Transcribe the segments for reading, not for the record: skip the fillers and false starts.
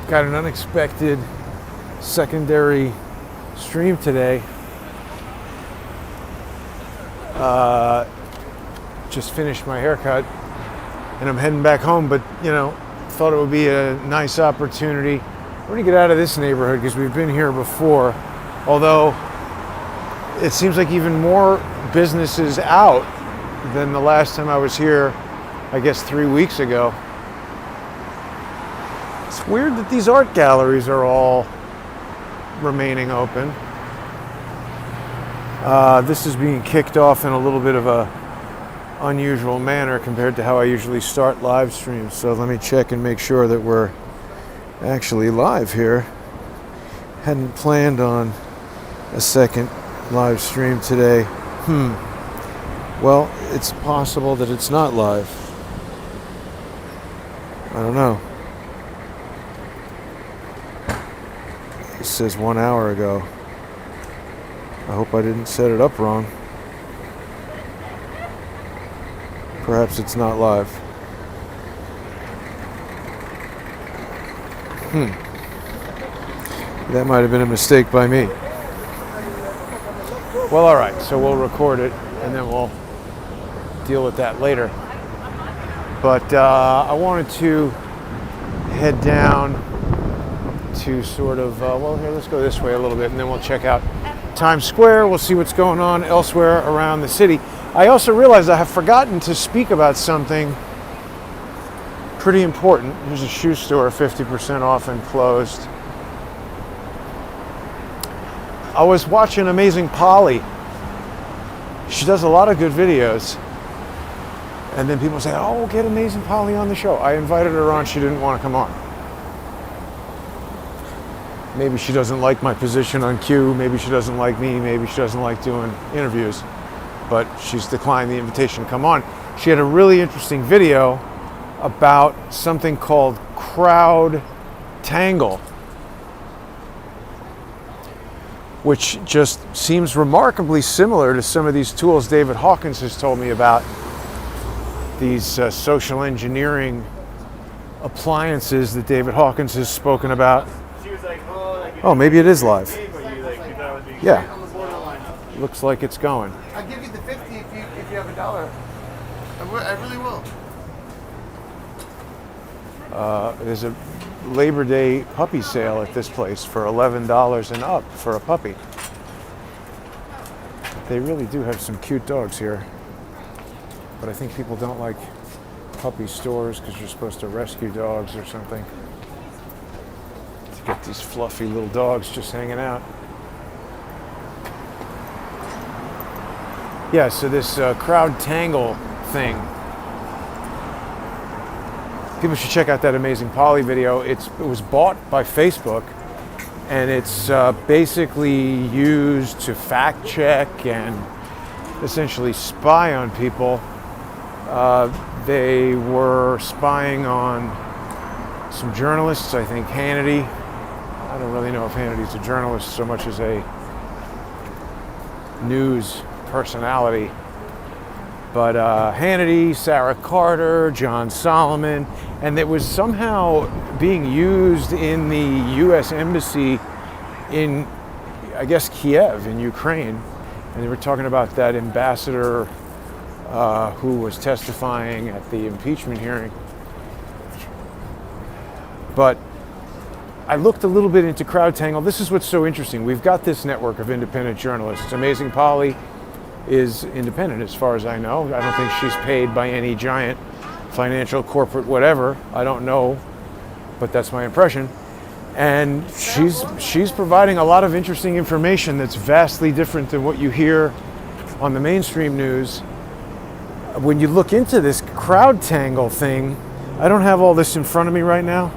Got an unexpected secondary stream today. Just finished my haircut and I'm heading back home, but thought it would be a nice opportunity. We're going to get out of this neighborhood because we've been here before, although it seems like even more businesses out than the last time I was here, I guess 3 weeks ago. It's weird that these art galleries are all remaining open. This is being kicked off in a little bit of a unusual manner compared to how I usually start live streams. So let me check and make sure that we're actually live here. Hadn't planned on a second live stream today. Well, it's possible that it's not live. I don't know. It says 1 hour ago. I hope I didn't set it up wrong. Perhaps it's not live. That might have been a mistake by me. Well, all right, so we'll record it and then we'll deal with that later. But I wanted to head down to sort of, here, let's go this way a little bit and then we'll check out Times Square. We'll see what's going on elsewhere around the city. I also realized I have forgotten to speak about something pretty important. Here's a shoe store, 50% off and closed. I was watching Amazing Polly. She does a lot of good videos. And then people say, oh, get Amazing Polly on the show. I invited her on, she didn't want to come on. Maybe she doesn't like my position on Q, maybe she doesn't like me, maybe she doesn't like doing interviews. But she's declined the invitation to come on. She had a really interesting video about something called Crowdtangle, which just seems remarkably similar to some of these tools David Hawkins has told me about, these social engineering appliances that David Hawkins has spoken about. Oh, maybe it is live. Yeah. Looks like it's going. I'll give you the 50 if you have $1. I really will. There's a Labor Day puppy sale at this place for $11 and up for a puppy. They really do have some cute dogs here. But I think people don't like puppy stores because you're supposed to rescue dogs or something. To get these fluffy little dogs just hanging out. Yeah, so this Crowdtangle thing. People should check out that Amazing Polly video. It was bought by Facebook, and it's basically used to fact check and essentially spy on people. They were spying on some journalists, I think Hannity. I don't really know if Hannity's a journalist so much as a news personality. But Hannity, Sarah Carter, John Solomon, and it was somehow being used in the U.S. Embassy in, I guess, Kiev in Ukraine. And they were talking about that ambassador who was testifying at the impeachment hearing. But I looked a little bit into Crowdtangle. This is what's so interesting. We've got this network of independent journalists. Amazing Polly is independent as far as I know. I don't think she's paid by any giant financial, corporate, whatever. I don't know, but that's my impression. And she's providing a lot of interesting information that's vastly different than what you hear on the mainstream news. When you look into this Crowdtangle thing, I don't have all this in front of me right now,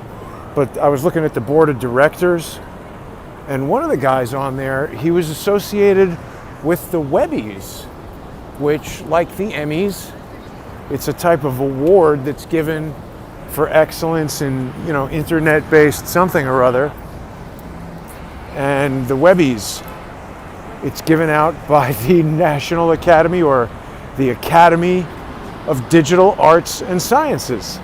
but I was looking at the board of directors, and one of the guys on there, he was associated with the Webbies, which, like the Emmys, it's a type of award that's given for excellence in, internet-based something or other. And the Webbies, it's given out by the National Academy or the Academy of Digital Arts and Sciences.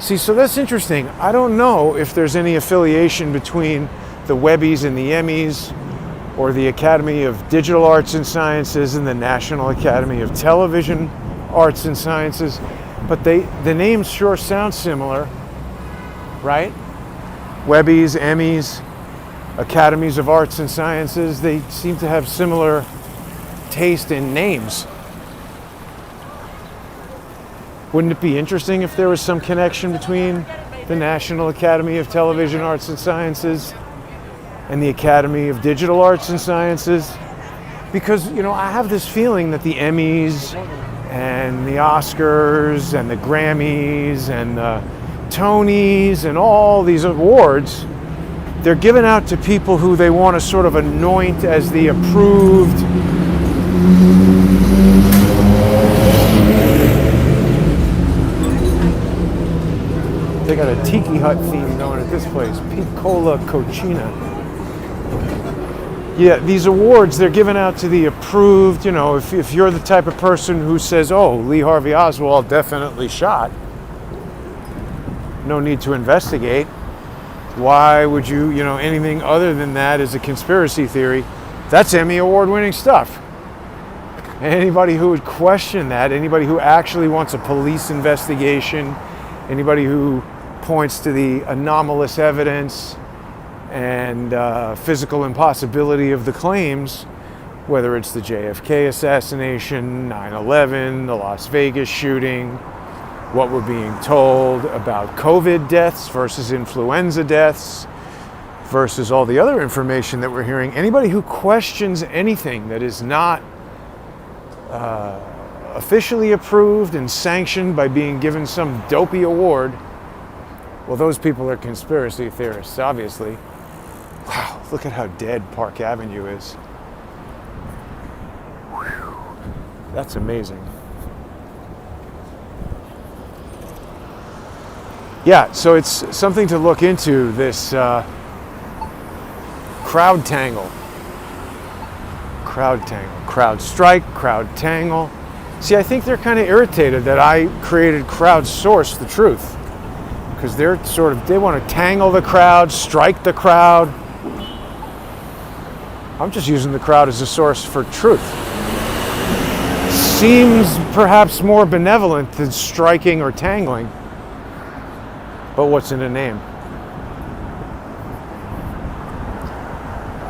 See, so that's interesting. I don't know if there's any affiliation between the Webbies and the Emmys, or the Academy of Digital Arts and Sciences and the National Academy of Television Arts and Sciences, but the names sure sound similar, right? Webbies, Emmys, Academies of Arts and Sciences, they seem to have similar taste in names. Wouldn't it be interesting if there was some connection between the National Academy of Television Arts and Sciences and the Academy of Digital Arts and Sciences? Because, you know, I have this feeling that the Emmys and the Oscars and the Grammys and the Tonys and all these awards, they're given out to people who they want to sort of anoint as the approved They got a tiki hut theme going at this place, Piccola Cochina. Yeah, these awards, they're given out to the approved, you know, if you're the type of person who says, oh, Lee Harvey Oswald definitely shot, no need to investigate. Why would you, you know, anything other than that is a conspiracy theory. That's Emmy award-winning stuff. Anybody who would question that, anybody who actually wants a police investigation, anybody who points to the anomalous evidence and physical impossibility of the claims, whether it's the JFK assassination, 9/11, the Las Vegas shooting, what we're being told about COVID deaths versus influenza deaths versus all the other information that we're hearing. Anybody who questions anything that is not officially approved and sanctioned by being given some dopey award, well, those people are conspiracy theorists, obviously. Wow, look at how dead Park Avenue is. Whew, that's amazing. Yeah, so it's something to look into, this Crowdtangle. Crowdstrike, Crowdtangle. See, I think they're kind of irritated that I created Crowdsource the truth, because they're sort of, they want to tangle the crowd, strike the crowd. I'm just using the crowd as a source for truth. Seems perhaps more benevolent than striking or tangling, but what's in a name?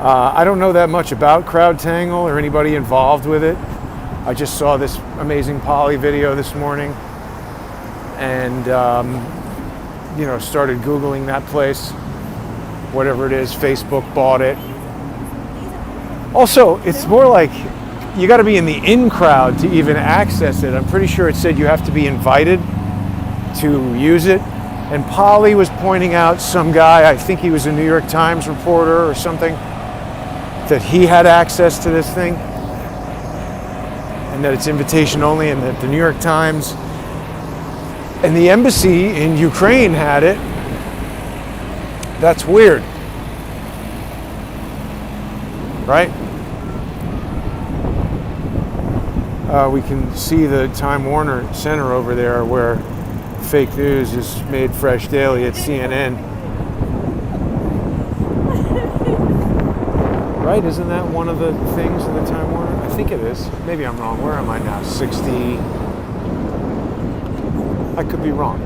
I don't know that much about Crowdtangle or anybody involved with it. I just saw this amazing Polly video this morning and, you know, started Googling that place. Whatever it is, Facebook bought it. Also, it's more like you got to be in the in crowd to even access it. I'm pretty sure it said you have to be invited to use it. And Polly was pointing out some guy, I think he was a New York Times reporter or something, that he had access to this thing and that it's invitation only, and that the New York Times and the embassy in Ukraine had it. That's weird, right? We can see the Time Warner Center over there where fake news is made fresh daily at CNN. Right? Isn't that one of the things in the Time Warner? I think it is. Maybe I'm wrong. Where am I now? 60. I could be wrong.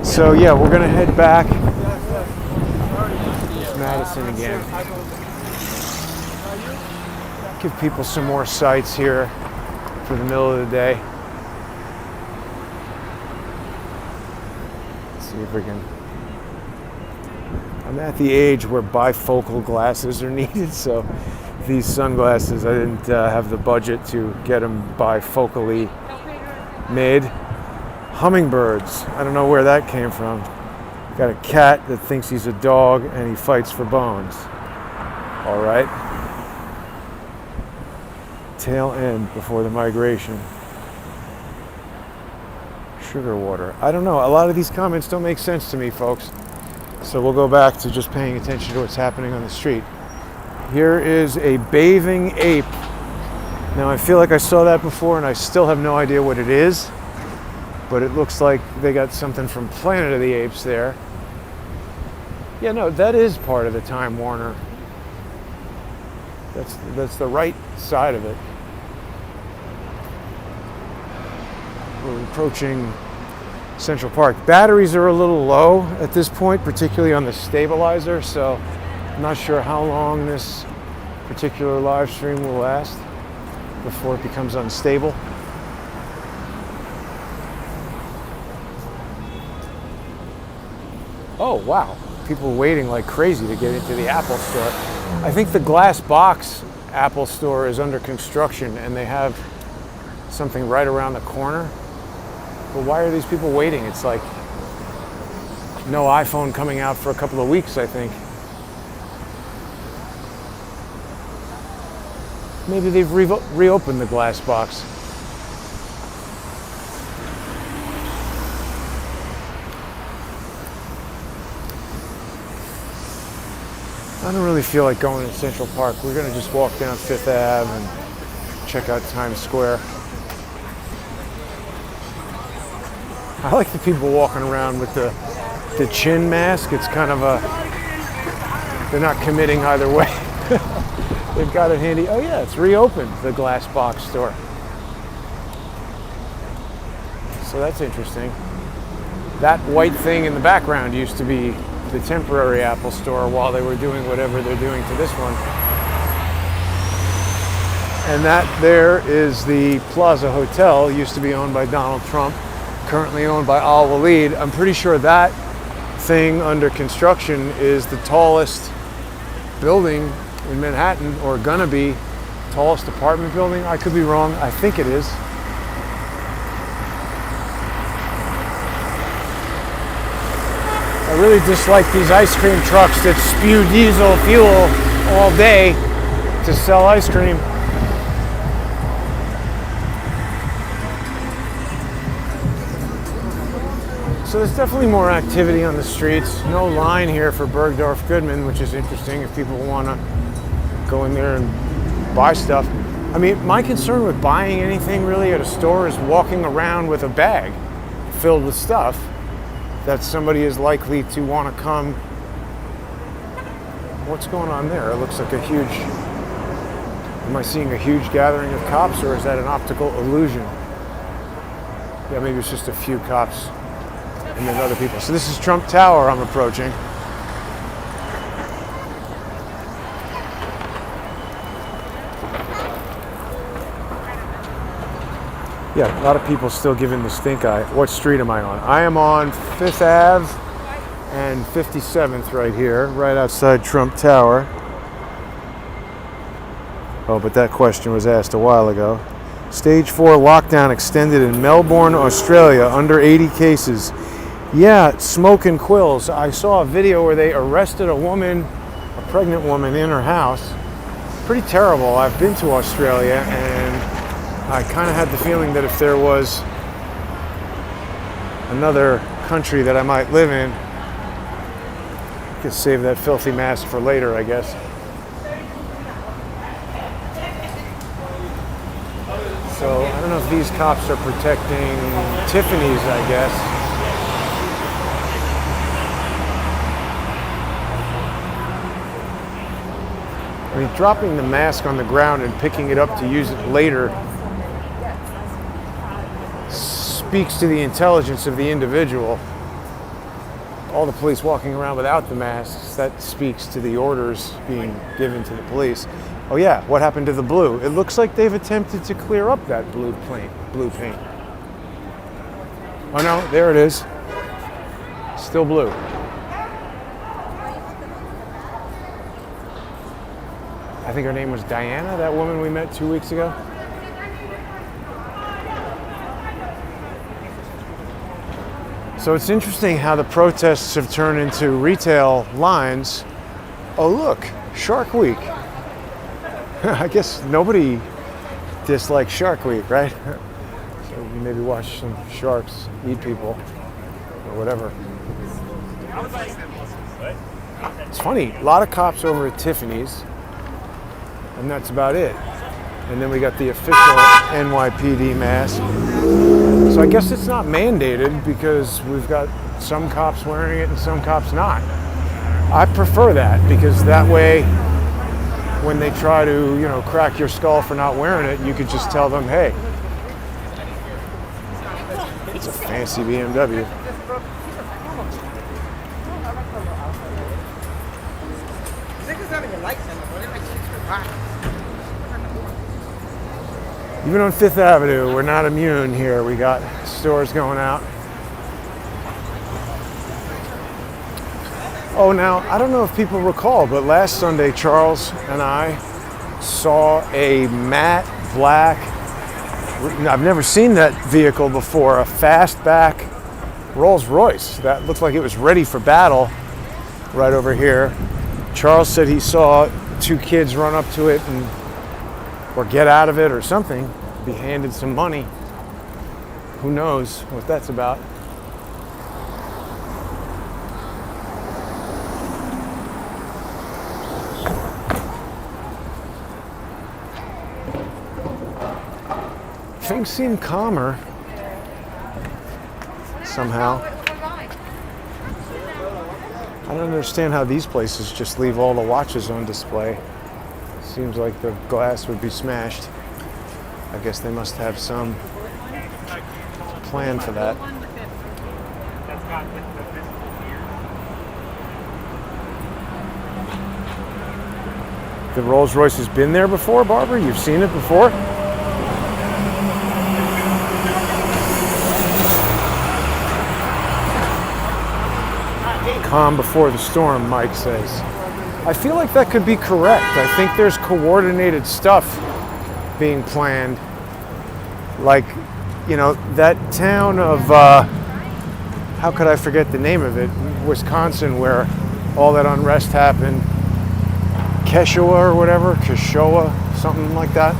So yeah, we're gonna head back. It's Madison again. Give people some more sights here for the middle of the day. See if we can. I'm at the age where bifocal glasses are needed, so these sunglasses, I didn't have the budget to get them bifocally made. Hummingbirds, I don't know where that came from. Got a cat that thinks he's a dog and he fights for bones. All right. Tail end before the migration. Sugar water. I don't know. A lot of these comments don't make sense to me, folks. So we'll go back to just paying attention to what's happening on the street. Here is a bathing ape. Now I feel like I saw that before and I still have no idea what it is, but it looks like they got something from Planet of the Apes there. Yeah, no, that is part of the Time Warner. That's the right side of it. We're approaching Central Park. Batteries are a little low at this point, particularly on the stabilizer, so I'm not sure how long this particular live stream will last before it becomes unstable. Oh, wow. People waiting like crazy to get into the Apple store. I think the glass box Apple store is under construction and they have something right around the corner. But why are these people waiting? It's like no iPhone coming out for a couple of weeks, I think. Maybe they've reopened the glass box. I don't really feel like going to Central Park. We're going to just walk down Fifth Ave and check out Times Square. I like the people walking around with the chin mask. It's kind of they're not committing either way. They've got it handy. Oh yeah, it's reopened, the glass box store. So that's interesting. That white thing in the background used to be the temporary Apple store while they were doing whatever they're doing to this one. And that there is the Plaza Hotel, used to be owned by Donald Trump, currently owned by Al Walid. I'm pretty sure that thing under construction is the tallest building in Manhattan, or gonna be tallest apartment building. I could be wrong. I think it is. I really dislike these ice cream trucks that spew diesel fuel all day to sell ice cream. So there's definitely more activity on the streets. No line here for Bergdorf Goodman, which is interesting if people want to go in there and buy stuff. I mean, my concern with buying anything really at a store is walking around with a bag filled with stuff that somebody is likely to want to come. What's going on there? It looks like a huge, am I seeing a huge gathering of cops, or is that an optical illusion? Yeah, maybe it's just a few cops and then other people. So this is Trump Tower I'm approaching. Yeah, a lot of people still giving the stink eye. What street am I on? I am on 5th Ave and 57th right here, right outside Trump Tower. Oh, but that question was asked a while ago. Stage 4 lockdown extended in Melbourne, Australia, under 80 cases. Yeah, smoke and quills. I saw a video where they arrested a woman, a pregnant woman, in her house. Pretty terrible. I've been to Australia, and I kind of had the feeling that if there was another country that I might live in, I could save that filthy mask for later, I guess. So I don't know if these cops are protecting Tiffany's, I guess. I mean, dropping the mask on the ground and picking it up to use it later speaks to the intelligence of the individual. All the police walking around without the masks, that speaks to the orders being given to the police. Oh yeah, what happened to the blue? It looks like they've attempted to clear up that blue paint. Oh no, there it is. Still blue. I think her name was Diana, that woman we met 2 weeks ago. So it's interesting how the protests have turned into retail lines. Oh look, Shark Week. I guess nobody dislikes Shark Week, right? So we maybe watch some sharks eat people or whatever. It's funny, a lot of cops over at Tiffany's. and that's about it. And then we got the official NYPD mask. So I guess it's not mandated because we've got some cops wearing it and some cops not. I prefer that because that way when they try to, crack your skull for not wearing it, you could just tell them, hey, it's a fancy BMW. Even on Fifth Avenue, we're not immune here. We got stores going out. Oh, now, I don't know if people recall, but last Sunday, Charles and I saw a matte black, I've never seen that vehicle before, a fastback Rolls Royce that looked like it was ready for battle right over here. Charles said he saw two kids run up to it or get out of it or something, be handed some money. Who knows what that's about? Things seem calmer somehow. I don't understand how these places just leave all the watches on display. Seems like the glass would be smashed. I guess they must have some plan for that. The Rolls Royce has been there before, Barbara? You've seen it before? Calm before the storm, Mike says. I feel like that could be correct. I think there's coordinated stuff being planned. Like, that town of, how could I forget the name of it? Wisconsin, where all that unrest happened. Keshowa or whatever, Keshowa, something like that.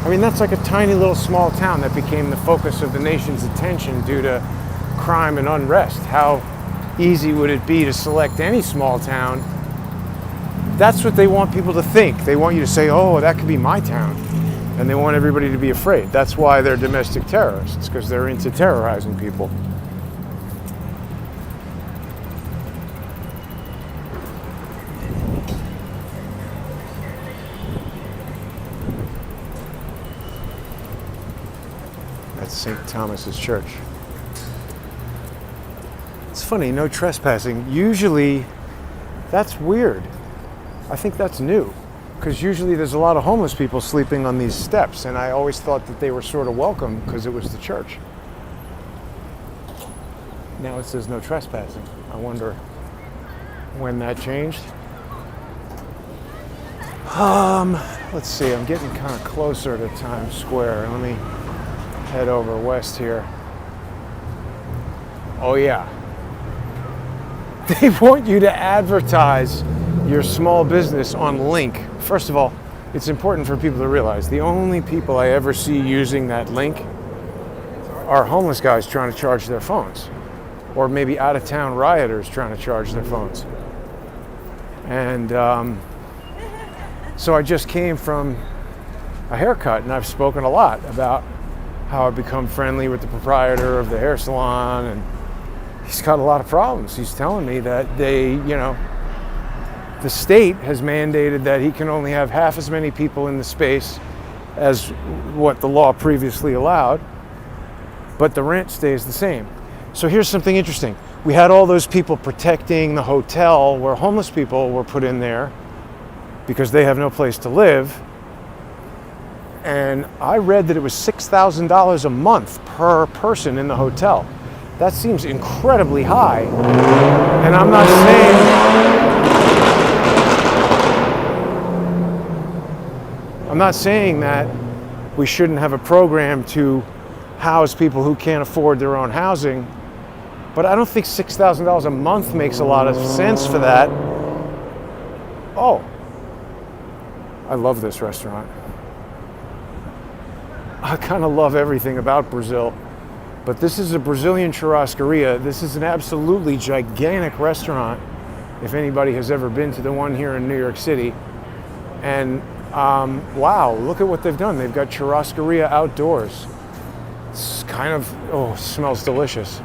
I mean, that's like a tiny little small town that became the focus of the nation's attention due to crime and unrest. How easy would it be to select any small town? That's what they want people to think. They want you to say, oh, that could be my town. And they want everybody to be afraid. That's why they're domestic terrorists, because they're into terrorizing people. That's St. Thomas's Church. It's funny, no trespassing. Usually, that's weird. I think that's new, because usually there's a lot of homeless people sleeping on these steps, and I always thought that they were sort of welcome because it was the church. Now it says no trespassing. I wonder when that changed. Let's see, I'm getting kind of closer to Times Square. Let me head over west here. Oh yeah. They want you to advertise your small business on link. First of all, it's important for people to realize the only people I ever see using that link are homeless guys trying to charge their phones, or maybe out-of-town rioters trying to charge their phones. And so I just came from a haircut, and I've spoken a lot about how I've become friendly with the proprietor of the hair salon, and he's got a lot of problems. He's telling me that the state has mandated that he can only have half as many people in the space as what the law previously allowed, but the rent stays the same. So here's something interesting. We had all those people protecting the hotel where homeless people were put in there because they have no place to live. And I read that it was $6,000 a month per person in the hotel. That seems incredibly high. And I'm not saying that we shouldn't have a program to house people who can't afford their own housing, but I don't think $6,000 a month makes a lot of sense for that. Oh, I love this restaurant. I kind of love everything about Brazil, but this is a Brazilian churrascaria. This is an absolutely gigantic restaurant, if anybody has ever been to the one here in New York City. And Wow, look at what they've done. They've got churrascaria outdoors. It's kind of, oh, it smells delicious.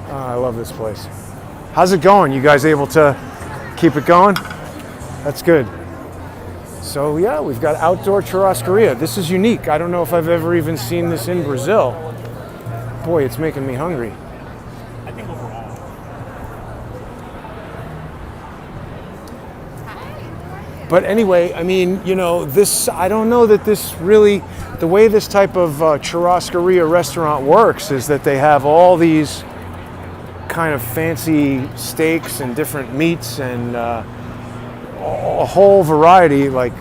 I love this place. How's it going? You guys able to keep it going? That's good. So yeah, we've got outdoor churrascaria. This is unique. I don't know if I've ever even seen this in Brazil. Boy, it's making me hungry. I think overall. But anyway, I mean, you know, this, I don't know that this really, the way this type of churrascaria restaurant works is that they have all these kind of fancy steaks and different meats and a whole variety, like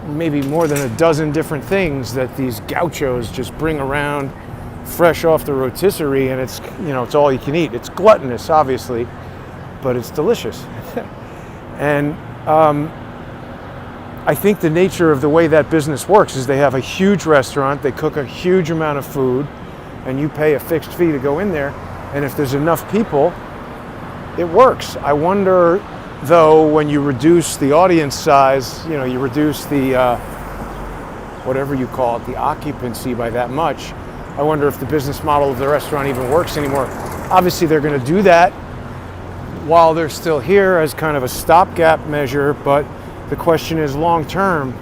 maybe more than a dozen different things that these gauchos just bring around fresh off the rotisserie, and it's, you know, it's all you can eat. It's gluttonous, obviously, but it's delicious. And I think the nature of the way that business works is they have a huge restaurant, they cook a huge amount of food, and you pay a fixed fee to go in there, and if there's enough people, it works. I wonder, though, when you reduce the audience size, you know, you reduce the, whatever you call it, the occupancy by that much, I wonder if the business model of the restaurant even works anymore. Obviously, they're going to do that while they're still here as kind of a stopgap measure, but the question is, long term,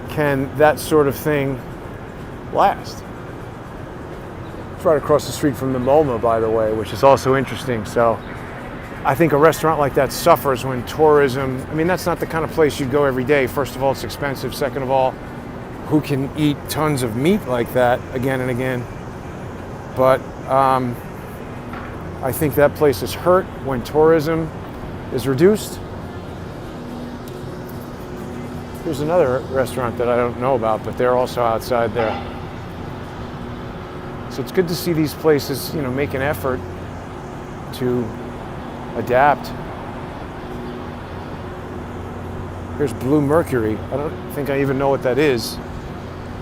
can that sort of thing last? It's right across the street from the MoMA, by the way, which is also interesting. So I think a restaurant like that suffers when tourism, I mean, that's not the kind of place you'd go every day. First of all, it's expensive. Second of all, who can eat tons of meat like that again and again? But I think that place is hurt when tourism is reduced. Here's another restaurant that I don't know about, but they're also outside there. So it's good to see these places, you know, make an effort to adapt. Here's Blue Mercury. I don't think I even know what that is.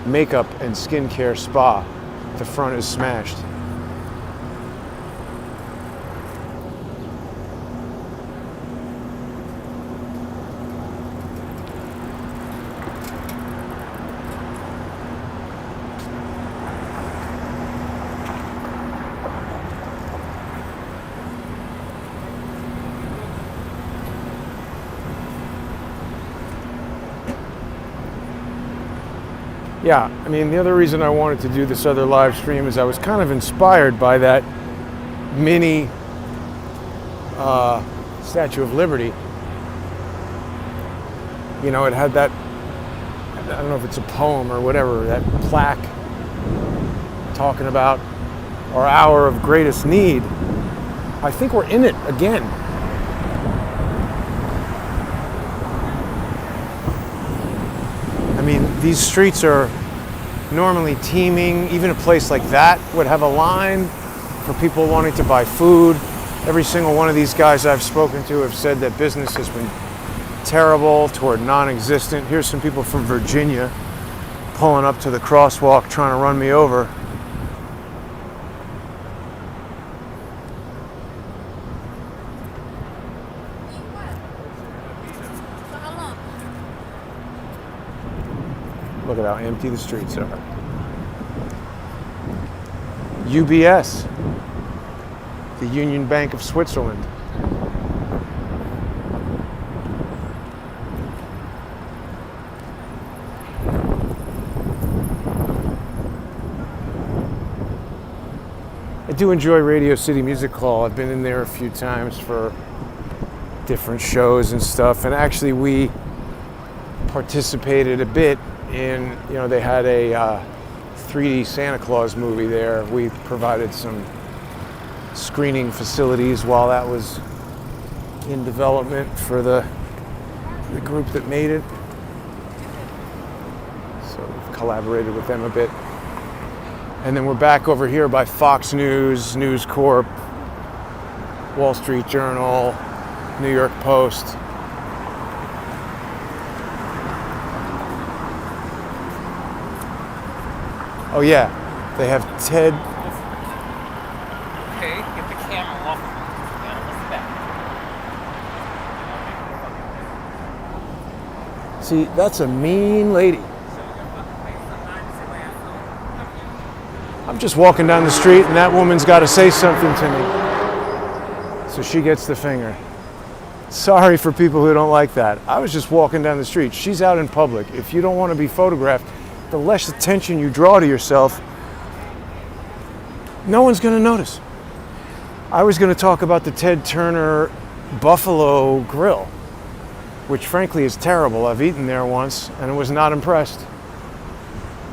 Makeup and skincare spa. The front is smashed. Yeah, I mean, the other reason I wanted to do this other live stream is I was kind of inspired by that mini Statue of Liberty. You know, it had that, I don't know if it's a poem or whatever, that plaque talking about our hour of greatest need. I think we're in it again. I mean, these streets are normally teeming. Even a place like that would have a line for people wanting to buy food. Every single one of these guys I've spoken to have said that business has been terrible toward non-existent. Here's some people from Virginia pulling up to the crosswalk trying to run me over. Look at how empty the streets are. UBS, the Union Bank of Switzerland. I do enjoy Radio City Music Hall. I've been in there a few times for different shows and stuff, and actually we participated a bit in, you know, they had a 3D Santa Claus movie there. We provided some screening facilities while that was in development for the group that made it. So we've collaborated with them a bit. And then we're back over here by Fox News, News Corp, Wall Street Journal, New York Post. Oh yeah, they have Ted. Okay, get the camera off. Yeah, what's that? See, that's a mean lady. I'm just walking down the street and that woman's got to say something to me. So she gets the finger. Sorry for people who don't like that. I was just walking down the street. She's out in public. If you don't want to be photographed, the less attention you draw to yourself, no one's going to notice. I was going to talk about the Ted Turner Buffalo Grill, which frankly is terrible. I've eaten there once and was not impressed.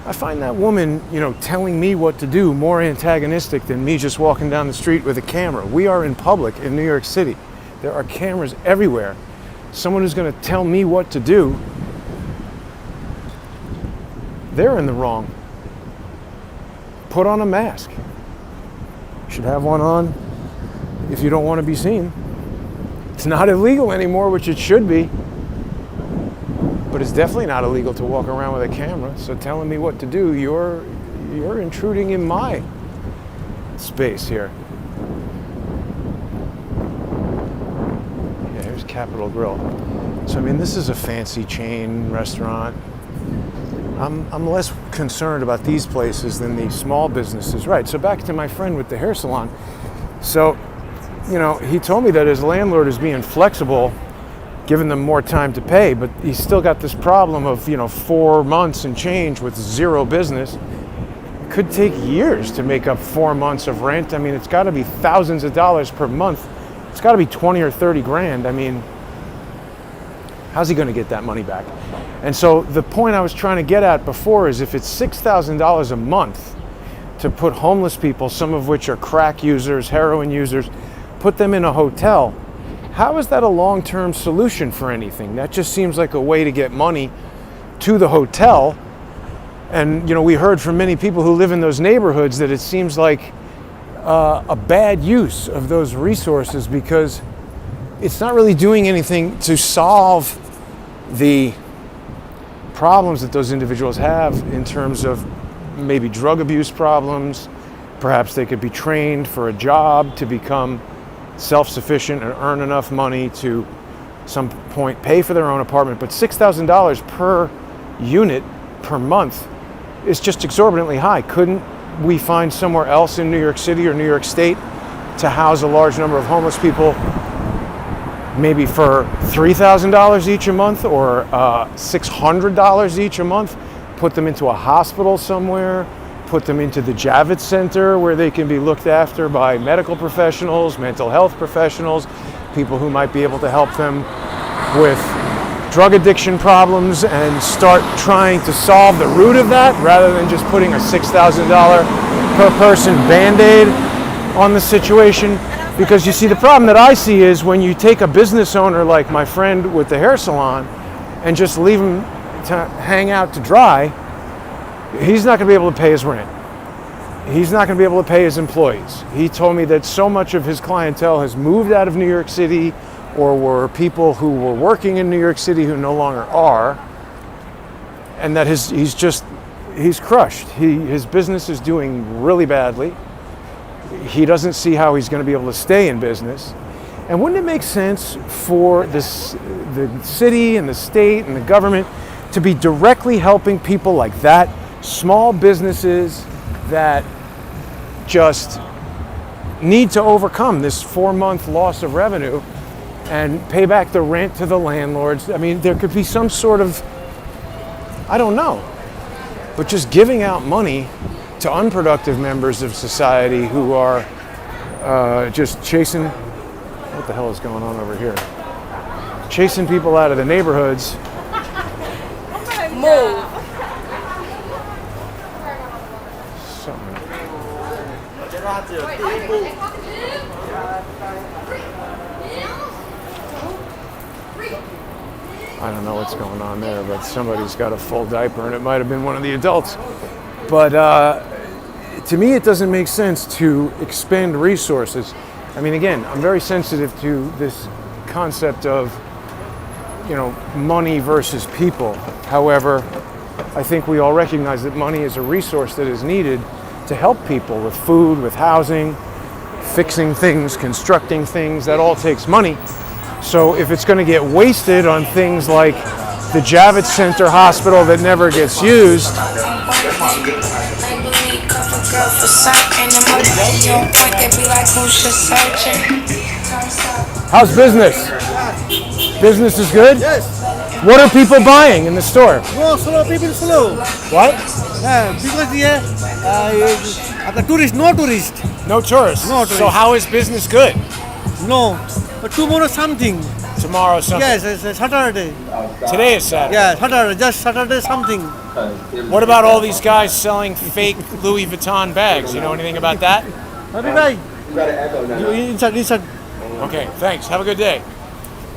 I find that woman, telling me what to do more antagonistic than me just walking down the street with a camera. We are in public in New York City. There are cameras everywhere. Someone who's going to tell me what to do, they're in the wrong. Put on a mask. You should have one on if you don't want to be seen. It's not illegal anymore, which it should be. But it's definitely not illegal to walk around with a camera. So telling me what to do, you're intruding in my space here. Yeah, here's Capitol Grill. So this is a fancy chain restaurant. I'm less concerned about these places than the small businesses. Right, so back to my friend with the hair salon. So, he told me that his landlord is being flexible, giving them more time to pay, but he's still got this problem of, 4 months and change with zero business. It could take years to make up 4 months of rent. It's got to be thousands of dollars per month. It's got to be 20 or 30 grand. How's he going to get that money back? And so the point I was trying to get at before is if it's $6,000 a month to put homeless people, some of which are crack users, heroin users, put them in a hotel, how is that a long-term solution for anything? That just seems like a way to get money to the hotel. And, we heard from many people who live in those neighborhoods that it seems like a bad use of those resources because it's not really doing anything to solve the problems that those individuals have in terms of maybe drug abuse problems. Perhaps they could be trained for a job to become self-sufficient and earn enough money to some point pay for their own apartment. But $6,000 per unit per month is just exorbitantly high. Couldn't we find somewhere else in New York City or New York State to house a large number of homeless people, maybe for $3,000 each a month or $600 each a month? Put them into a hospital somewhere, put them into the Javits Center where they can be looked after by medical professionals, mental health professionals, people who might be able to help them with drug addiction problems and start trying to solve the root of that rather than just putting a $6,000 per person Band-Aid on the situation. Because you see, the problem that I see is when you take a business owner like my friend with the hair salon and just leave him to hang out to dry, he's not going to be able to pay his rent. He's not going to be able to pay his employees. He told me that so much of his clientele has moved out of New York City or were people who were working in New York City who no longer are, and that he's crushed. His business is doing really badly. He doesn't see how he's going to be able to stay in business. And wouldn't it make sense for the city and the state and the government to be directly helping people like that, small businesses that just need to overcome this 4-month loss of revenue and pay back the rent to the landlords? There could be some sort of, I don't know, but just giving out money to unproductive members of society who are just chasing, what the hell is going on over here? Chasing people out of the neighborhoods. Move. I don't know what's going on there, but somebody's got a full diaper and it might have been one of the adults. But to me, it doesn't make sense to expend resources. Again, I'm very sensitive to this concept of, money versus people. However, I think we all recognize that money is a resource that is needed to help people with food, with housing, fixing things, constructing things. That all takes money. So if it's going to get wasted on things like the Javits Center Hospital that never gets used. How's business? Business is good? Yes. What are people buying in the store? No, slow, people slow. What? Because here, the tourist, no tourist. No tourists. No tourists. So how is business good? No. But tomorrow something. Tomorrow something. Yes, it's Saturday. Today is Saturday. Yeah, Saturday, just Saturday something. What about all these guys selling fake Louis Vuitton bags? You know anything about that? Happy bye. You inside. Okay, thanks. Have a good day.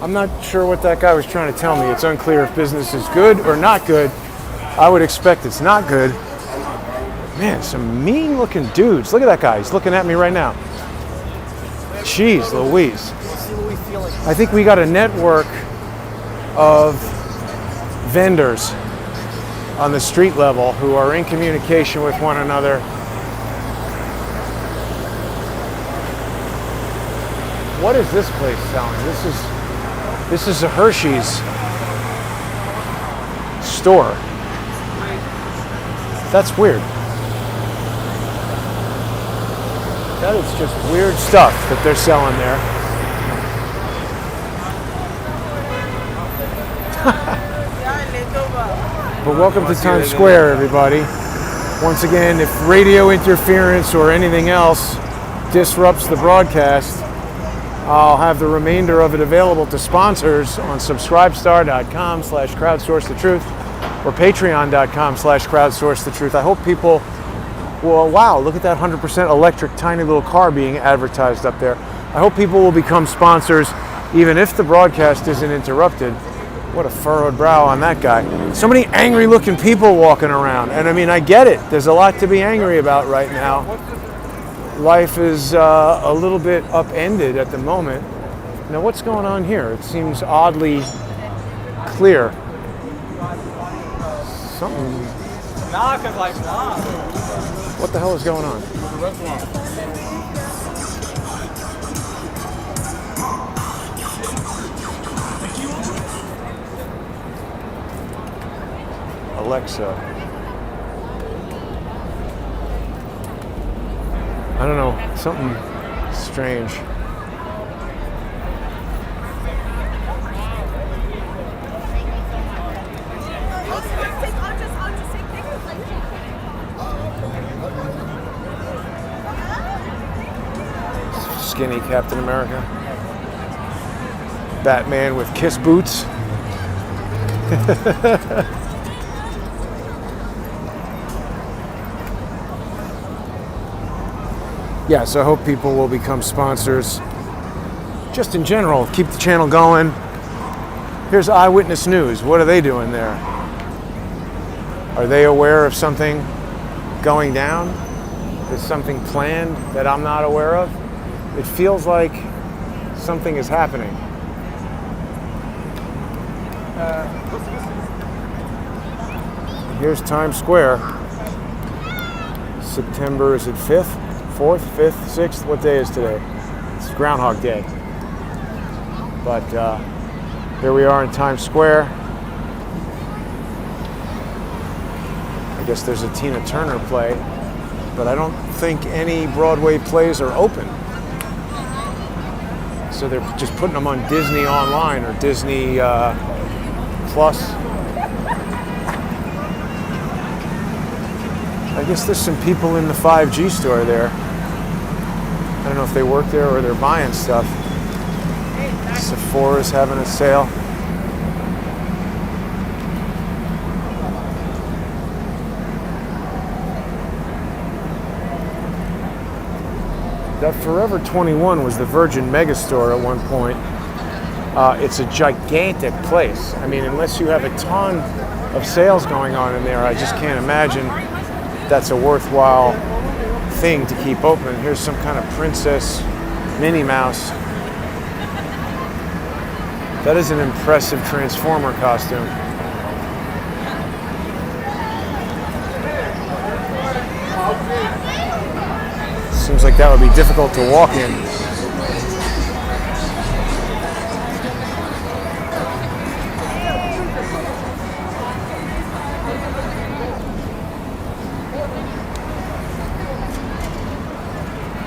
I'm not sure what that guy was trying to tell me. It's unclear if business is good or not good. I would expect it's not good. Man, some mean looking dudes. Look at that guy. He's looking at me right now. Jeez Louise. I think we got a network of vendors on the street level who are in communication with one another. What is this place selling? This is a Hershey's store. That's weird. That is just weird stuff that they're selling there. But welcome to Times Square, everybody. Once again, if radio interference or anything else disrupts the broadcast, I'll have the remainder of it available to sponsors on subscribestar.com/crowdsourcethetruth or patreon.com/crowdsourcethetruth. I hope people will, wow, look at that 100% electric tiny little car being advertised up there. I hope people will become sponsors even if the broadcast isn't interrupted. What a furrowed brow on that guy. So many angry looking people walking around. And I mean, I get it. There's a lot to be angry about right now. Life is a little bit upended at the moment. Now, what's going on here? It seems oddly clear. Something. What the hell is going on? Alexa. I don't know, something strange. Skinny Captain America. Batman with kiss boots. Yeah, so I hope people will become sponsors. Just in general, keep the channel going. Here's Eyewitness News. What are they doing there? Are they aware of something going down? Is something planned that I'm not aware of? It feels like something is happening. Here's Times Square. September, is it 5th? 4th, 5th, 6th? What day is today? It's Groundhog Day. But here we are in Times Square. I guess there's a Tina Turner play, but I don't think any Broadway plays are open. So they're just putting them on Disney Online or Disney Plus. I guess there's some people in the 5G store there. I don't know if they work there or they're buying stuff. Sephora's having a sale. That Forever 21 was the Virgin Megastore at one point. It's a gigantic place. I mean, unless you have a ton of sales going on in there, I just can't imagine that's a worthwhile thing to keep open. Here's some kind of Princess Minnie Mouse. That is an impressive Transformer costume. Seems like that would be difficult to walk in.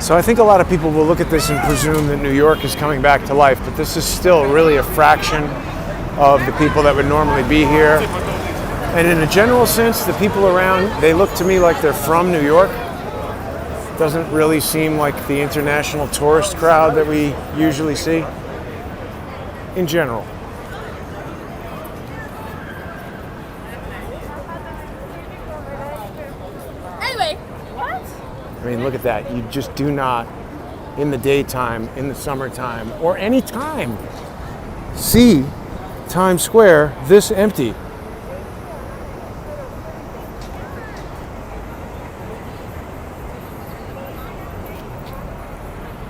So I think a lot of people will look at this and presume that New York is coming back to life, but this is still really a fraction of the people that would normally be here. And in a general sense, the people around, they look to me like they're from New York. Doesn't really seem like the international tourist crowd that we usually see in general. Anyway, what? I mean, look at that. You just do not, in the daytime, in the summertime, or any time, see Times Square this empty.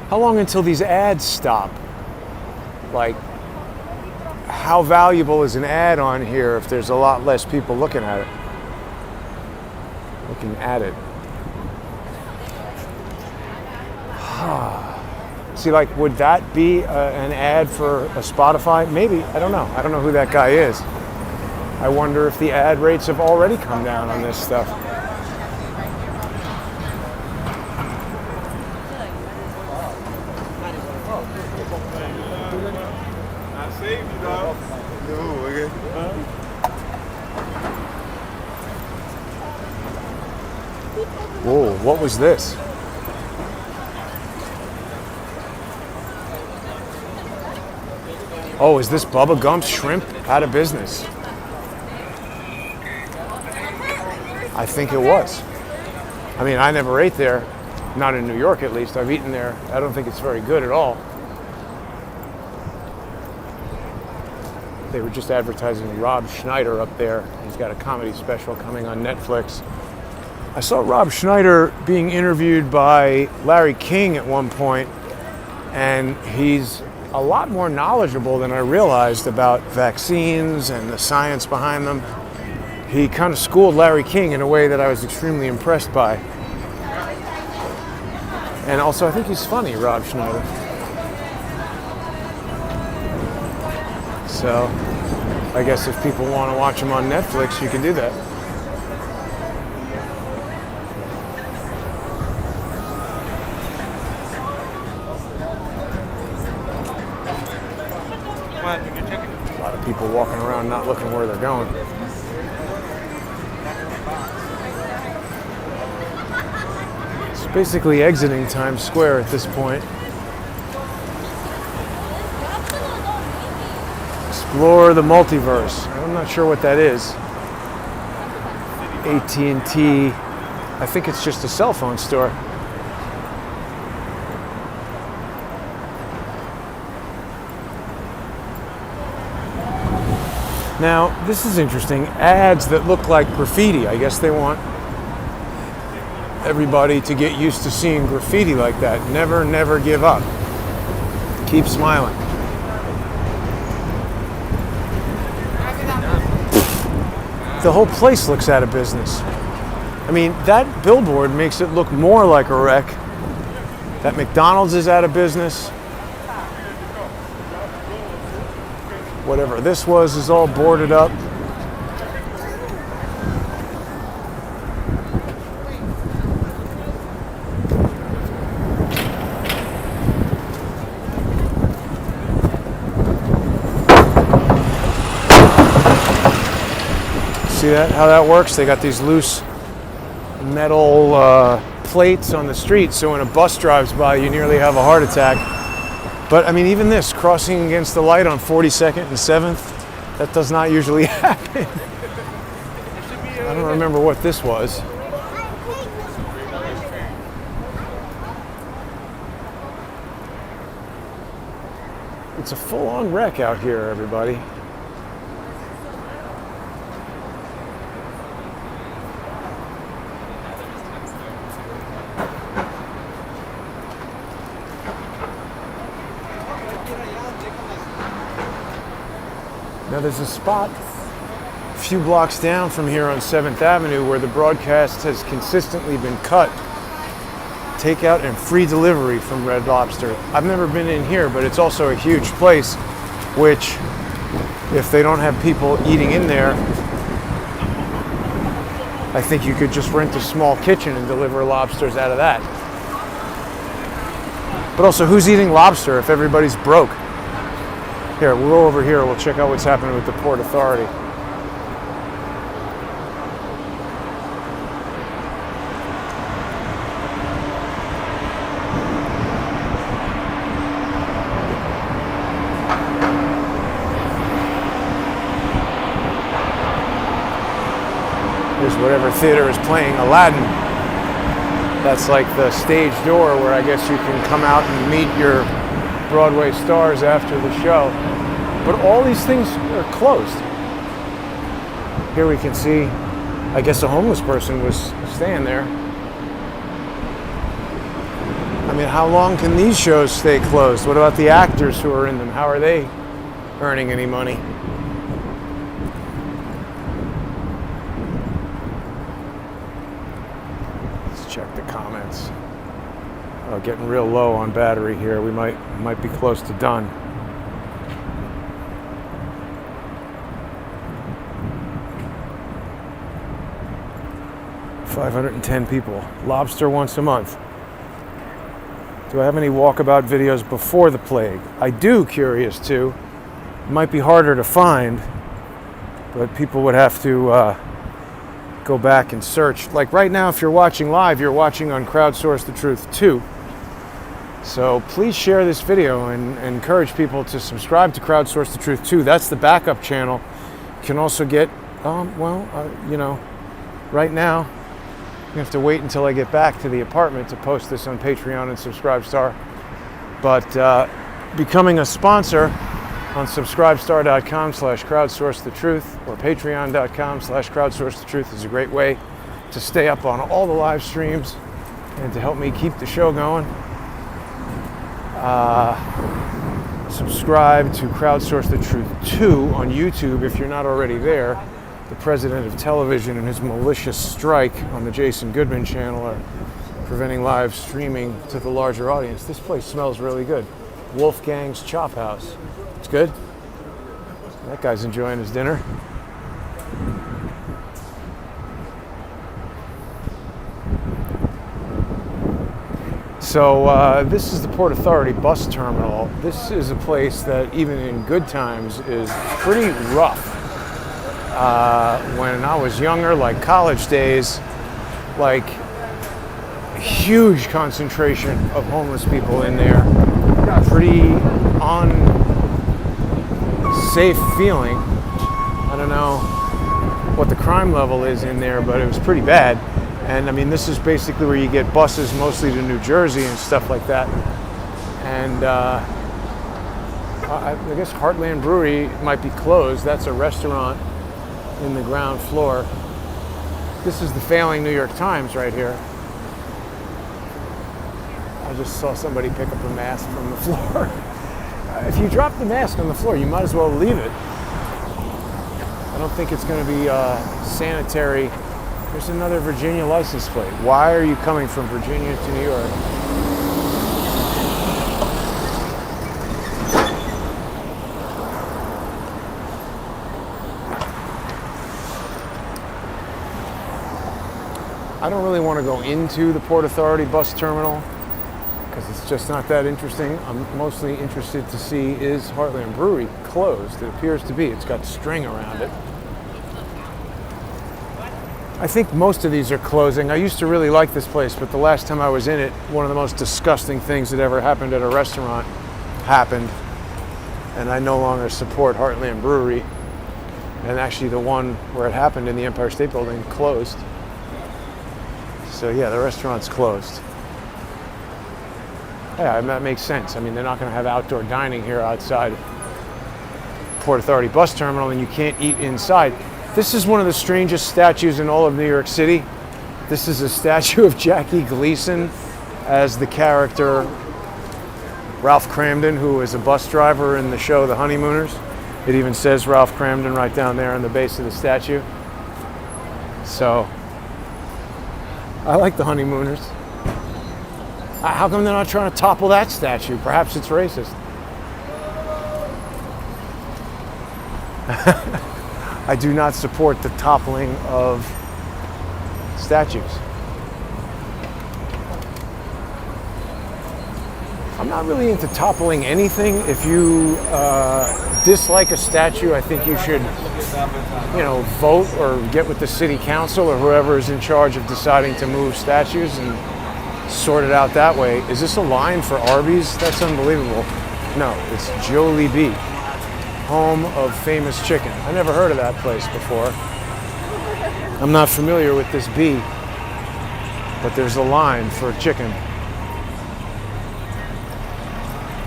How long until these ads stop? Like, how valuable is an ad on here if there's a lot less people looking at it? See, like, would that be an ad for a Spotify? Maybe. I don't know. I don't know who that guy is. I wonder if the ad rates have already come down on this stuff. Whoa, what was this? Oh, is this Bubba Gump's shrimp out of business? I think it was. I mean, I never ate there, not in New York at least. I've eaten there. I don't think it's very good at all. They were just advertising Rob Schneider up there. He's got a comedy special coming on Netflix. I saw Rob Schneider being interviewed by Larry King at one point, and he's a lot more knowledgeable than I realized about vaccines and the science behind them. He kind of schooled Larry King in a way that I was extremely impressed by. And also, I think he's funny, Rob Schneider. So, I guess if people want to watch him on Netflix, you can do that. A lot of people walking around not looking where they're going. It's basically exiting Times Square at this point. Explore the multiverse. I'm not sure what that is. AT&T. I think it's just a cell phone store. Now, this is interesting. Ads that look like graffiti. I guess they want everybody to get used to seeing graffiti like that. Never, never give up. Keep smiling. The whole place looks out of business. I mean, that billboard makes it look more like a wreck. That McDonald's is out of business. Whatever this was is all boarded up. See that? How that works? They got these loose metal plates on the street, so when a bus drives by, you nearly have a heart attack. But I mean, even this, crossing against the light on 42nd and 7th, that does not usually happen. I don't remember what this was. It's a full-on wreck out here, everybody. Now there's a spot a few blocks down from here on 7th Avenue where the broadcast has consistently been cut. Takeout and free delivery from Red Lobster. I've never been in here, but it's also a huge place, which if they don't have people eating in there, I think you could just rent a small kitchen and deliver lobsters out of that. But also, who's eating lobster if everybody's broke? Here, we'll go over here. We'll check out what's happening with the Port Authority. Here's whatever theater is playing Aladdin. That's like the stage door where I guess you can come out and meet your Broadway stars after the show. But all these things are closed. Here we can see, I guess a homeless person was staying there. I mean, how long can these shows stay closed? What about the actors who are in them? How are they earning any money? Check the comments. Oh, getting real low on battery here. We might be close to done. $510 people. Lobster once a month. Do I have any walkabout videos before the plague? I do, curious too. It might be harder to find, but people would have to go back and search. Like right now, if you're watching live, you're watching on Crowdsource The Truth 2. So please share this video and encourage people to subscribe to Crowdsource The Truth 2. That's the backup channel. You can also get, you know, right now, you have to wait until I get back to the apartment to post this on Patreon and Subscribestar. But becoming a sponsor on subscribestar.com/crowdsourcethetruth or patreon.com/crowdsourcethetruth is a great way to stay up on all the live streams and to help me keep the show going. Subscribe to Crowdsource The Truth 2 on YouTube if you're not already there. The president of television and his malicious strike on the Jason Goodman channel are preventing live streaming to the larger audience. This place smells really good. Wolfgang's Chop House. It's good. That guy's enjoying his dinner. So this is the Port Authority bus terminal. This is a place that even in good times is pretty rough. When I was younger, like college days, like huge concentration of homeless people in there. Pretty unsafe feeling. I don't know what the crime level is in there, but it was pretty bad. And I mean, this is basically where you get buses mostly to New Jersey and stuff like that. And I guess Heartland Brewery might be closed. That's a restaurant in the ground floor. This is the failing New York Times right here. I just saw somebody pick up a mask from the floor. If you drop the mask on the floor, you might as well leave it. I don't think it's going to be sanitary. There's another Virginia license plate. Why are you coming from Virginia to New York? I don't really want to go into the Port Authority bus terminal because it's just not that interesting. I'm mostly interested to see, is Heartland Brewery closed? It appears to be. It's got string around it. I think most of these are closing. I used to really like this place, but the last time I was in it, one of the most disgusting things that ever happened at a restaurant happened, and I no longer support Heartland Brewery. And actually the one where it happened in the Empire State Building closed. So yeah, the restaurant's closed. Yeah, that makes sense. I mean, they're not going to have outdoor dining here outside Port Authority bus terminal, and you can't eat inside. This is one of the strangest statues in all of New York City. This is a statue of Jackie Gleason as the character Ralph Cramden, who is a bus driver in the show The Honeymooners. It even says Ralph Cramden right down there on the base of the statue. So, I like The Honeymooners. How come they're not trying to topple that statue? Perhaps it's racist. I do not support the toppling of statues. I'm not really into toppling anything. If you dislike a statue, I think you should, vote or get with the city council or whoever is in charge of deciding to move statues and sort it out that way. Is this a line for Arby's? That's unbelievable. No, it's Jollibee, home of famous chicken. I never heard of that place before. I'm not familiar with this bee, but there's a line for chicken.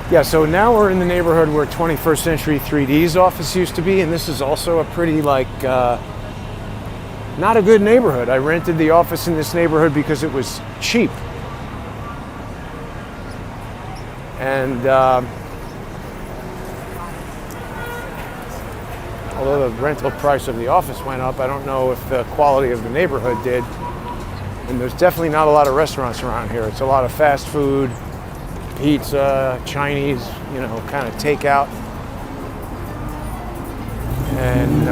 Yeah, so now we're in the neighborhood where 21st Century 3D's office used to be, and this is also a pretty, not a good neighborhood. I rented the office in this neighborhood because it was cheap. And although the rental price of the office went up, I don't know if the quality of the neighborhood did. And there's definitely not a lot of restaurants around here. It's a lot of fast food, pizza, Chinese, kind of takeout. And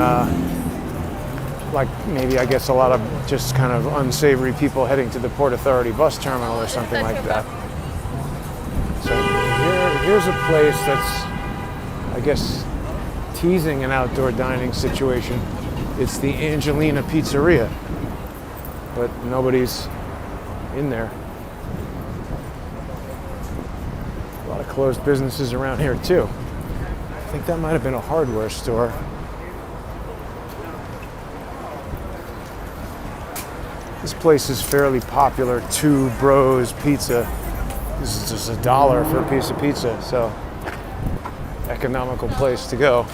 maybe I guess a lot of just kind of unsavory people heading to the Port Authority bus terminal or something like that. So here's a place that's, I guess, teasing an outdoor dining situation. It's the Angelina Pizzeria, but nobody's in there. A lot of closed businesses around here too. I think that might have been a hardware store. This place is fairly popular, Two Bros Pizza. This is just $1 for a piece of pizza, so economical place to go.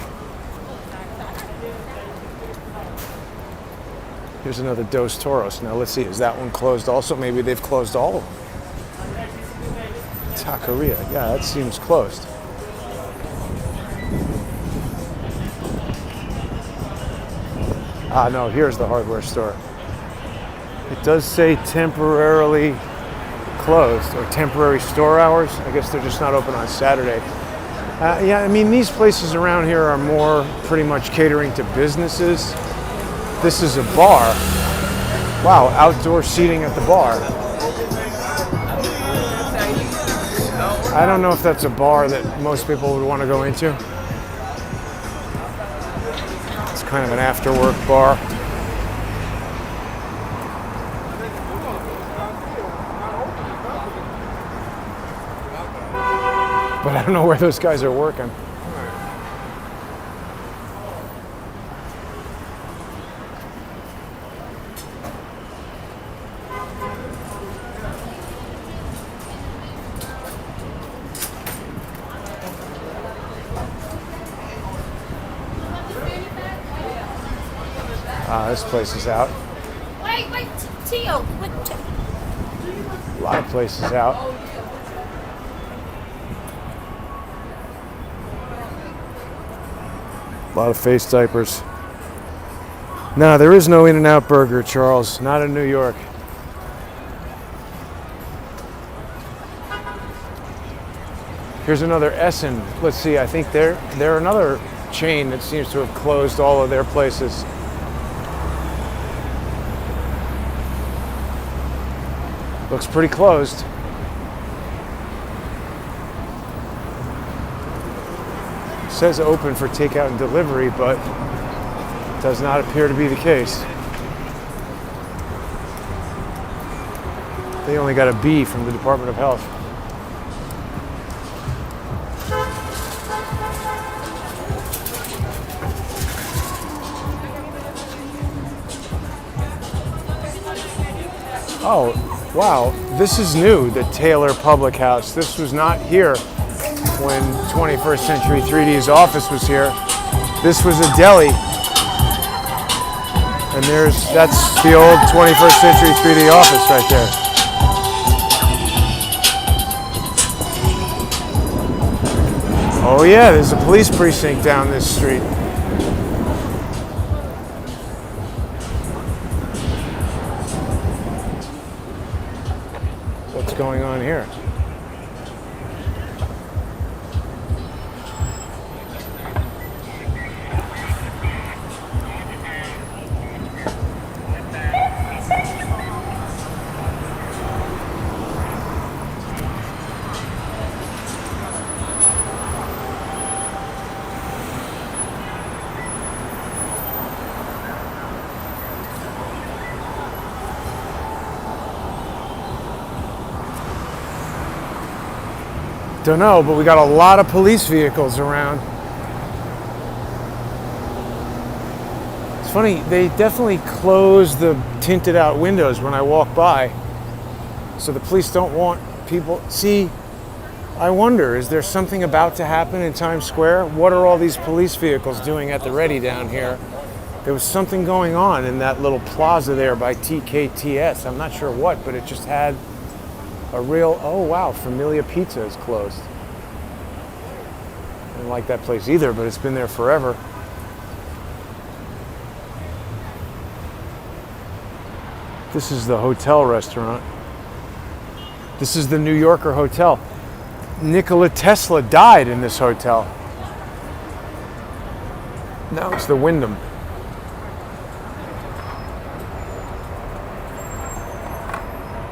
Here's another Dos Toros. Now let's see, is that one closed also? Maybe they've closed all of them. Taqueria, yeah, that seems closed. No, here's the hardware store. It does say temporarily closed, or temporary store hours. I guess they're just not open on Saturday. Yeah, I mean, these places around here are more pretty much catering to businesses. This is a bar. Wow, outdoor seating at the bar. I don't know if that's a bar that most people would want to go into. It's kind of an after-work bar. But I don't know where those guys are working. This place is out. Wait, Tio. A lot of places out. A lot of face diapers. No, there is no In-N-Out Burger, Charles. Not in New York. Here's another Essen. Let's see, I think they're another chain that seems to have closed all of their places. Looks pretty closed. It says open for takeout and delivery, but it does not appear to be the case. They only got a B from the Department of Health. Oh, wow, this is new, the Taylor Public House. This was not here when 21st Century 3D's office was here. This was a deli. And that's the old 21st Century 3D office right there. Oh yeah, there's a police precinct down this street. What's going on here? Don't know, but we got a lot of police vehicles around. It's funny, they definitely close the tinted out windows when I walk by, so the police don't want people. See, I wonder, is there something about to happen in Times Square? What are all these police vehicles doing at the ready down here? There was something going on in that little plaza there by TKTS. I'm not sure what, but it just had a real, oh wow, Familia Pizza is closed. I didn't like that place either, but it's been there forever. This is the hotel restaurant. This is the New Yorker Hotel. Nikola Tesla died in this hotel. Now it's the Wyndham.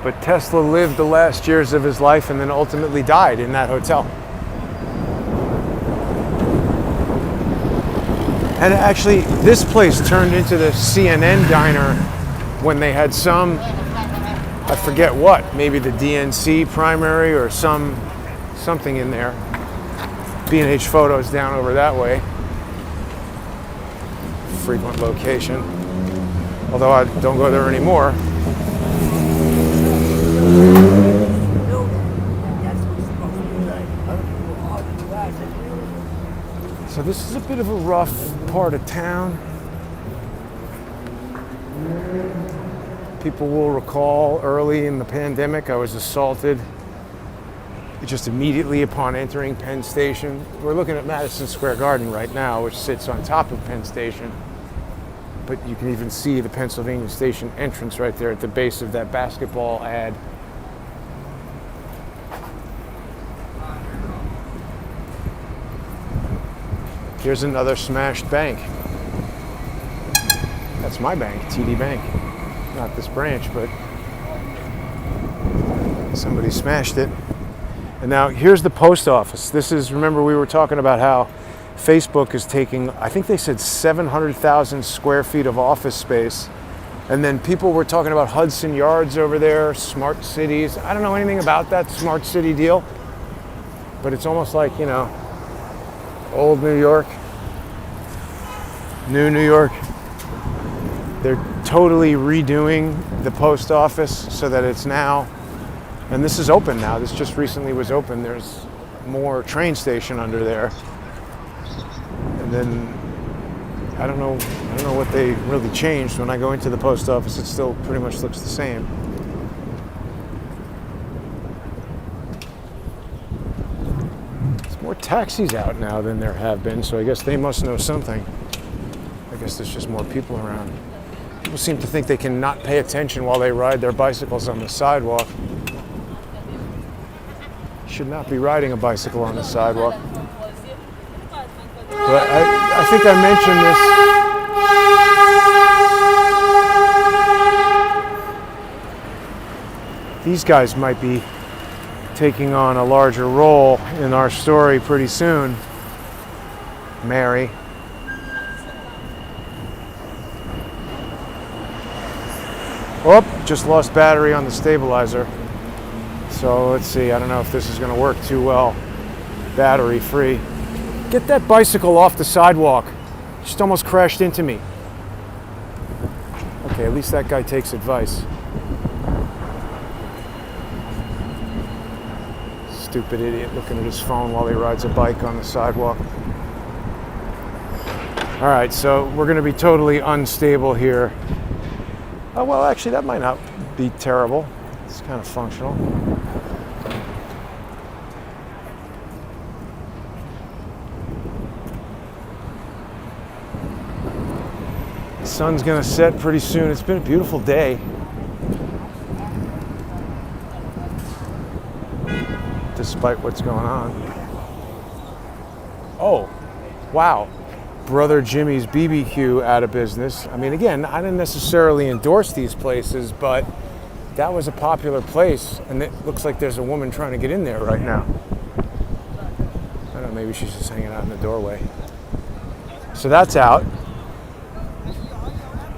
But Tesla lived the last years of his life and then ultimately died in that hotel. And actually, this place turned into the CNN diner when they had some, I forget what, maybe the DNC primary or something in there. B&H Photos down over that way. Frequent location. Although I don't go there anymore. So this is a bit of a rough part of town. People will recall early in the pandemic I was assaulted just immediately upon entering Penn Station. We're looking at Madison Square Garden right now, which sits on top of Penn Station. But you can even see the Pennsylvania Station entrance right there at the base of that basketball ad. Here's another smashed bank. That's my bank, TD Bank. Not this branch, but somebody smashed it. And now here's the post office. This is, remember we were talking about how Facebook is taking, I think they said 700,000 square feet of office space. And then people were talking about Hudson Yards over there, smart cities. I don't know anything about that smart city deal, but it's almost like, you know, old New York, new New York. They're totally redoing the post office so that it's now, and this is open now. This just recently was open. There's more train station under there. And then I don't know what they really changed. When I go into the post office, it still pretty much looks the same. There's more taxis out now than there have been, so I guess they must know something. I guess there's just more people around. People seem to think they can not pay attention while they ride their bicycles on the sidewalk. Should not be riding a bicycle on the sidewalk. But I think I mentioned this. These guys might be taking on a larger role in our story pretty soon. Mary. Oh, just lost battery on the stabilizer. So let's see, I don't know if this is going to work too well. Battery free. Get that bicycle off the sidewalk. Just almost crashed into me. Okay, at least that guy takes advice. Stupid idiot looking at his phone while he rides a bike on the sidewalk. All right, so we're going to be totally unstable here. Oh, well, actually, that might not be terrible. It's kind of functional. The sun's going to set pretty soon. It's been a beautiful day. Despite what's going on. Oh, wow. Brother Jimmy's BBQ out of business. I mean, again, I didn't necessarily endorse these places, but that was a popular place, and it looks like there's a woman trying to get in there right now. I don't know, maybe she's just hanging out in the doorway. So that's out.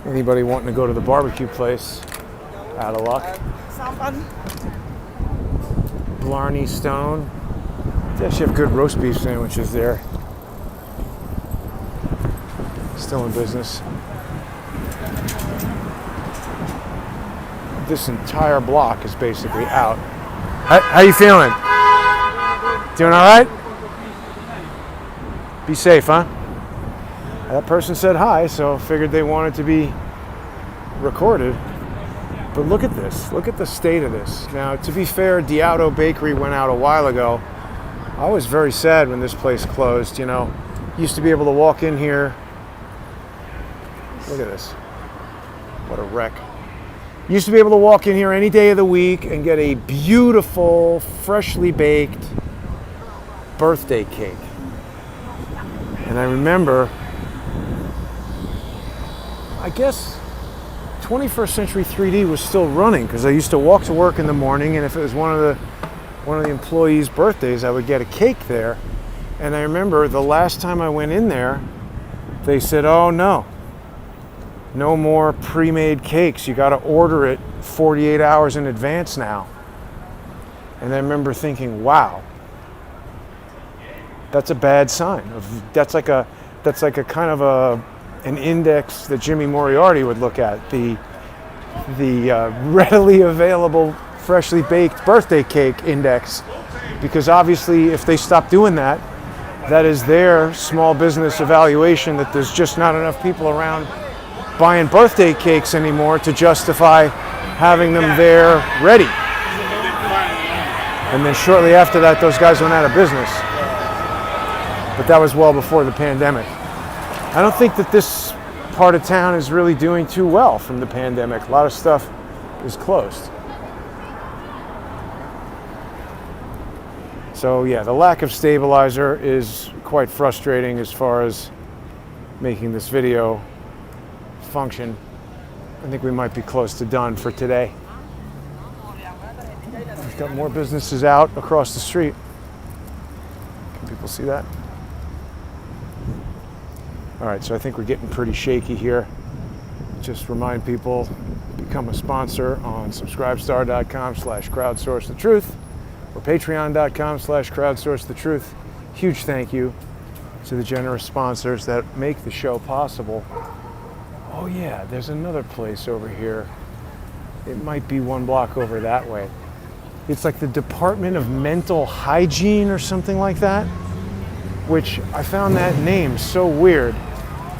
Anybody wanting to go to the barbecue place, out of luck. Blarney Stone. They actually have good roast beef sandwiches there. Still in business. This entire block is basically out. How you feeling? Doing all right? Be safe, huh? That person said hi, so figured they wanted to be recorded. But look at this. Look at the state of this. Now, to be fair, Diauto Bakery went out a while ago. I was very sad when this place closed, you know. Used to be able to walk in here. Look at this. What a wreck. Used to be able to walk in here any day of the week and get a beautiful, freshly baked birthday cake. And I remember, I guess 21st Century 3D was still running because I used to walk to work in the morning, and if it was one of the employees' birthdays, I would get a cake there. And I remember the last time I went in there, they said, "Oh no more pre-made cakes. You got to order it 48 hours in advance now." And I remember thinking, wow, that's a bad sign. That's like a kind of an index that Jimmy Moriarty would look at, the readily available freshly baked birthday cake index, because obviously if they stop doing that, that is their small business evaluation that there's just not enough people around buying birthday cakes anymore to justify having them there ready. And then shortly after that, those guys went out of business. But that was well before the pandemic. I don't think that this part of town is really doing too well from the pandemic. A lot of stuff is closed. So yeah, the lack of stabilizer is quite frustrating as far as making this video function. I think we might be close to done for today. We've got more businesses out across the street. Can people see that? All right, so I think we're getting pretty shaky here. Just remind people, become a sponsor on subscribestar.com/crowdsourcethetruth or patreon.com/crowdsourcethetruth. Huge thank you to the generous sponsors that make the show possible. Oh yeah, there's another place over here. It might be one block over that way. It's like the Department of Mental Hygiene or something like that, which I found that name so weird.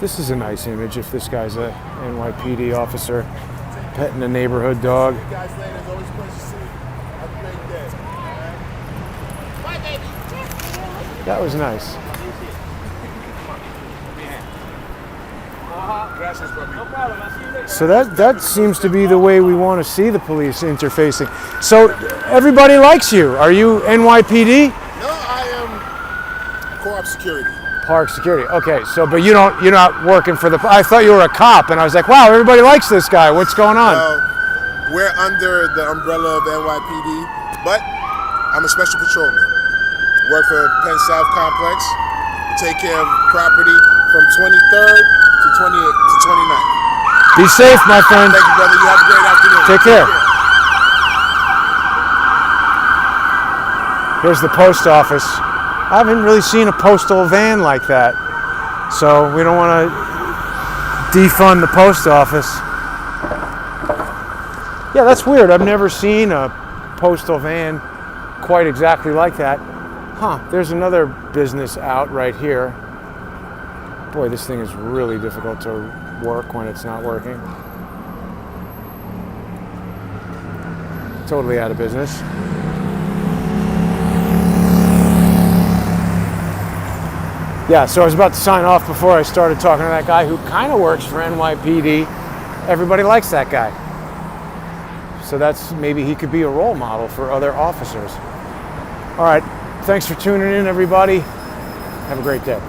This is a nice image if this guy's a NYPD officer petting a neighborhood dog. That was nice. So that seems to be the way we want to see the police interfacing. So everybody likes you. Are you NYPD? No, I am co-op security. Park security. Okay, so but you're not working for the. I thought you were a cop, and I was like, wow, everybody likes this guy. What's going on? We're under the umbrella of NYPD, but I'm a special patrolman. Work for Penn South Complex. Take care of property from 23rd to 28th to 29th. Be safe, my friend. Thank you, brother. You have a great afternoon. Take care. Here's the post office. I haven't really seen a postal van like that, so we don't want to defund the post office. Yeah, that's weird. I've never seen a postal van quite exactly like that. Huh, there's another business out right here. Boy, this thing is really difficult to work when it's not working. Totally out of business. Yeah, so I was about to sign off before I started talking to that guy who kind of works for NYPD. Everybody likes that guy. So that's, maybe he could be a role model for other officers. All right, thanks for tuning in, everybody. Have a great day.